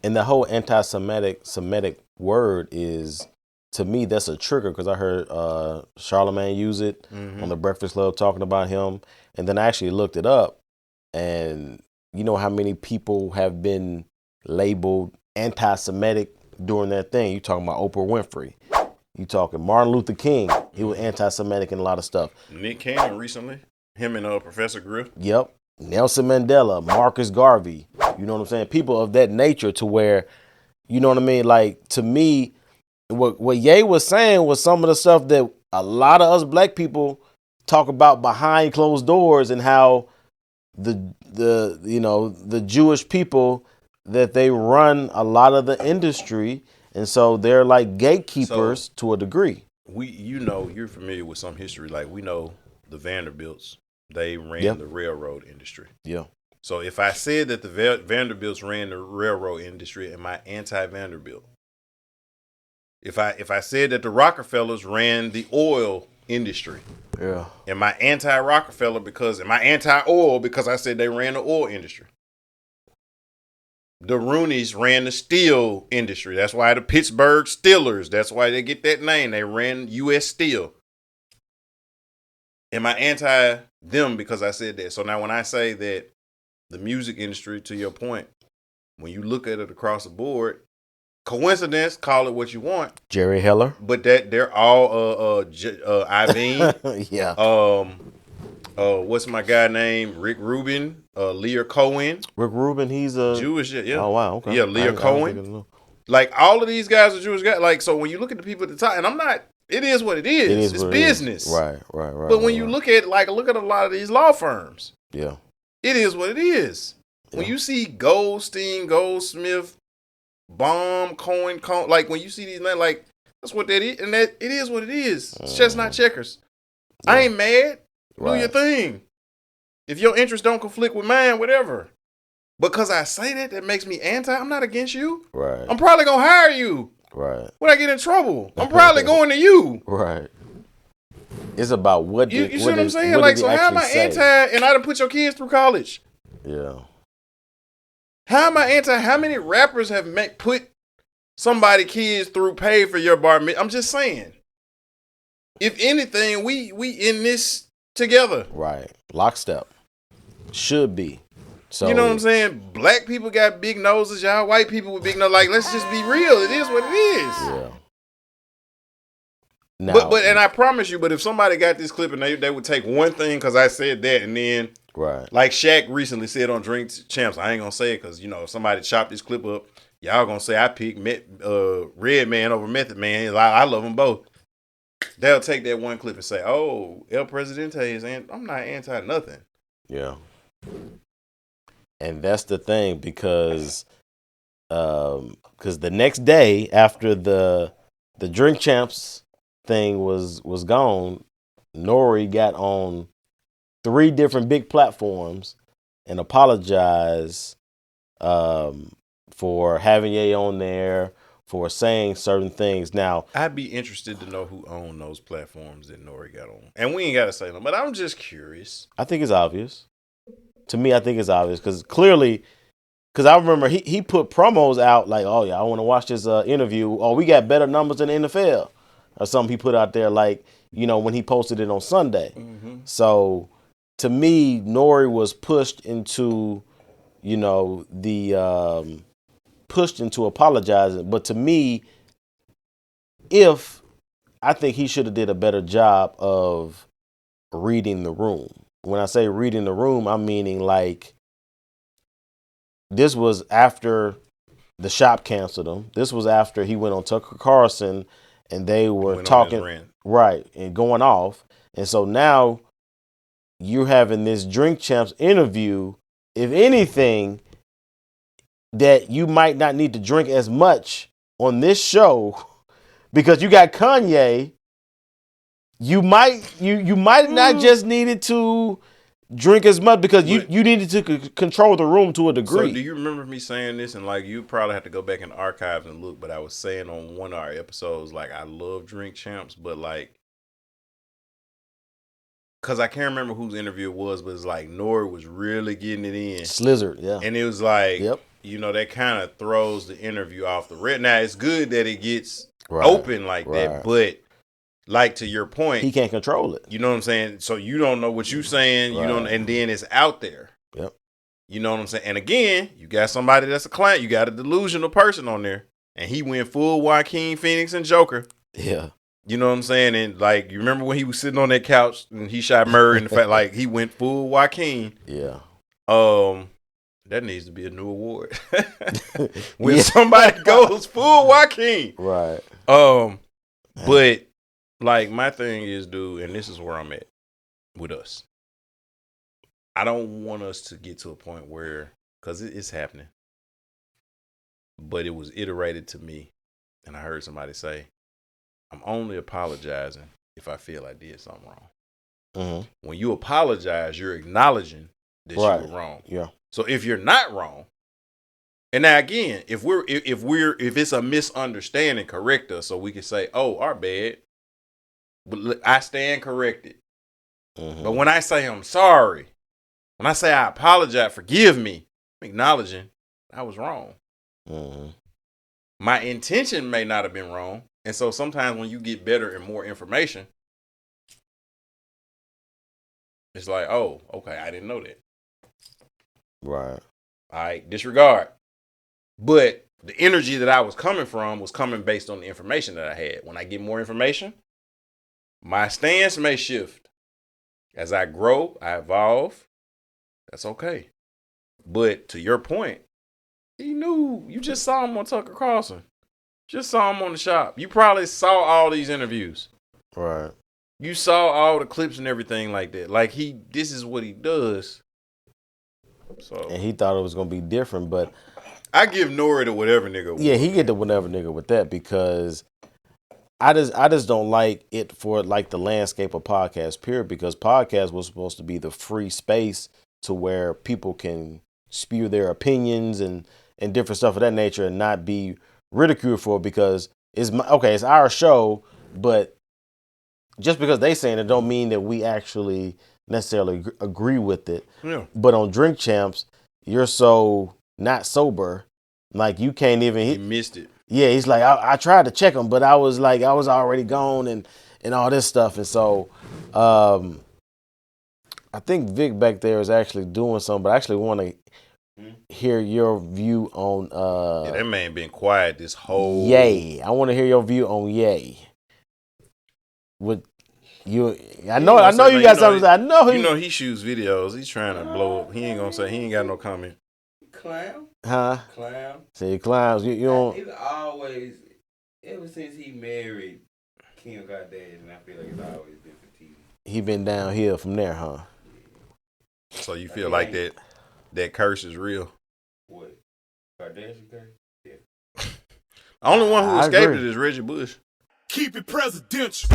And the whole anti-Semitic word is, to me, that's a trigger because I heard Charlemagne use it on the Breakfast Club talking about him, and then I actually looked it up, and you know how many people have been labeled anti-Semitic during that thing. You talking about Oprah Winfrey? You talking Martin Luther King? He was anti-Semitic in a lot of stuff. Nick Cannon recently, him and Professor Griff. Yep. Nelson Mandela, Marcus Garvey. You know what I'm saying? People of that nature to where, you know what I mean? Like, to me, what Ye was saying was some of the stuff that a lot of us black people talk about behind closed doors, and how the Jewish people, that they run a lot of the industry, and so they're like gatekeepers to a degree. You're familiar with some history. Like, we know the Vanderbilts, they ran the railroad industry. Yeah. So if I said that the Vanderbilts ran the railroad industry, am I anti-Vanderbilt? If I said that the Rockefellers ran the oil industry, am I anti-Rockefeller because am I anti-oil because I said they ran the oil industry? The Rooneys ran the steel industry. That's why the Pittsburgh Steelers, that's why they get that name. They ran U.S. Steel. Am I anti them because I said that? So now when I say that the music industry, to your point, when you look at it across the board, coincidence, call it what you want. Jerry Heller. But that they're all Iveen. Yeah. What's my guy named? Rick Rubin, Lear Cohen. Rick Rubin, he's a Jewish, yeah. Oh wow, okay. Yeah, Lear Cohen. Like, all of these guys are Jewish guys. Like, so when you look at the people at the top, and I'm not, it is what it is. It's business. Right. But when you look at a lot of these law firms, yeah, it is what it is. Yeah. When you see Goldstein, Goldsmith, Baum, Cohen, like when you see these names, like, that's what that is, and that it is what it is. It's just not checkers. Yeah. I ain't mad. Do your thing. If your interests don't conflict with mine, whatever. Because I say that makes me anti. I'm not against you. Right. I'm probably gonna hire you. Right. When I get in trouble, I'm probably going to you. Right. It's about what you see what I'm saying? Like, so how am I anti? And I done put your kids through college. Yeah. How am I anti? How many rappers have put somebody kids through, paid for your bar mitzvah? I'm just saying. If anything, we in this together. Right. Lockstep. Should be. So, you know what I'm saying? Black people got big noses, y'all white people with big noses. Like, let's just be real. It is what it is. Yeah. Now, but and I promise you, but if somebody got this clip and they would take one thing because I said that, and then like Shaq recently said on Drink Champs, I ain't gonna say it because, you know, if somebody chopped this clip up, y'all gonna say I picked Red Man over Method Man. I love them both. They'll take that one clip and say, "Oh, El Presidente is," and I'm not anti nothing. Yeah. And that's the thing, because the next day after the Drink Champs thing was gone, Nori got on 3 different big platforms and apologized for having Ye on there, for saying certain things. Now, I'd be interested to know who owned those platforms that Nori got on. And we ain't got to say them, but I'm just curious. I think it's obvious. To me, I think it's obvious because clearly, because I remember he put promos out like, oh, yeah, I want to watch this interview. Oh, we got better numbers than the NFL. Or something he put out there, like, you know, when he posted it on Sunday. Mm-hmm. So, to me, Nori was pushed into, you know, pushed into apologizing. But to me, I think he should have did a better job of reading the room. When I say reading the room, I'm meaning like this was after the shop canceled him. This was after he went on Tucker Carlson and they were talking and going off. And so now you're having this Drink Champs interview. If anything, that you might not need to drink as much on this show because you got Kanye. You might not just needed to drink as much because you needed to control the room to a degree. So do you remember me saying this? And like, you probably have to go back in the archives and look, but I was saying on one of our episodes, like, I love Drink Champs, but like, because I can't remember whose interview it was, but it's like Nori was really getting it in. Slizzard, yeah. And it was like, you know, that kind of throws the interview off the rip. Now, it's good that it gets Right. open like that, but like to your point, he can't control it. You know what I'm saying? So you don't know what you saying, you don't, and then it's out there. Yep. You know what I'm saying? And again, you got somebody that's a client, you got a delusional person on there, and he went full Joaquin Phoenix and Joker. Yeah. You know what I'm saying? And like, you remember when he was sitting on that couch and he shot Murray, and the fact like he went full Joaquin. Yeah. That needs to be a new award. When somebody goes full Joaquin. Right. But like my thing is, dude, and this is where I'm at with us. I don't want us to get to a point where, because it's happening, but it was iterated to me, and I heard somebody say, I'm only apologizing if I feel I did something wrong. Mm-hmm. When you apologize, you're acknowledging that you were wrong. Yeah. So if you're not wrong, and now again, if it's a misunderstanding, correct us so we can say, oh, our bad. But I stand corrected. Mm-hmm. But when I say I'm sorry, when I say I apologize, forgive me, I'm acknowledging I was wrong. Mm-hmm. My intention may not have been wrong. And so sometimes when you get better and more information, it's like, oh, okay, I didn't know that. Right. All right, disregard. But the energy that I was coming from was coming based on the information that I had. When I get more information, my stance may shift. As I grow, I evolve. That's okay. But to your point, he knew. You just saw him on Tucker Carlson. Just saw him on the shop. You probably saw all these interviews. Right. You saw all the clips and everything like that. Like this is what he does. So. And he thought it was gonna be different, but I give Nori to whatever nigga. Yeah, he get to whatever nigga with that because I just don't like it for like the landscape of podcast period, because podcast was supposed to be the free space to where people can spew their opinions and different stuff of that nature and not be ridiculed for it, because it's our show, but just because they saying it don't mean that we actually necessarily agree with it. Yeah. But on Drink Champs, you're so not sober, like you can't even. He missed it. Yeah, he's like, I tried to check him, but I was already gone and all this stuff. And so I think Vic back there is actually doing something, but I actually want to hear your view on that man been quiet this whole Ye. I want to hear your view on Ye. With you, I know you got something. I know you know he shoots videos. He's trying to blow up. He ain't gonna say, he ain't got no comment. Clown? Huh? Clown. Say clowns. You don't. It's always, ever since he married Kim Kardashian, I feel like it's always been for TV. He been downhill from there, huh? So you feel like that curse is real? What? Kardashian curse? Yeah. The only one who escaped it is Reggie Bush. Keep it presidential.